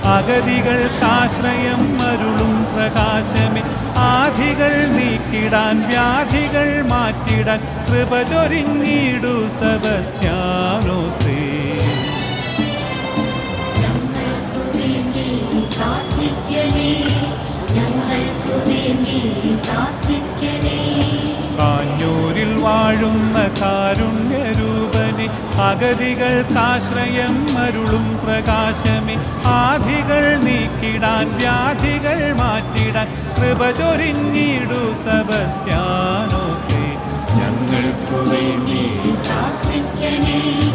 അഗതികൾക്കാശ്രയം അരുളും പ്രകാശമേ. ആധികൾ നീക്കിടാൻ വ്യാധികൾ മാറ്റിടാൻ കൃപ ചൊരിഞ്ഞിടു സെബസ്ത്യാനോസേ. കാഞ്ഞൂരിൽ വാഴുന്ന കാരുണ്യരൂപനെ അഗതികൾക്കാശ്രയം അരുളും പ്രകാശമേ. ആധികൾ നീക്കിടാൻ വ്യാധികൾ മാറ്റിടാൻ കൃപ ചൊരിഞ്ഞിടു സെബസ്ത്യാനോസേ. ഞങ്ങൾക്കു വേണ്ടി പ്രാർത്ഥിക്കണേ.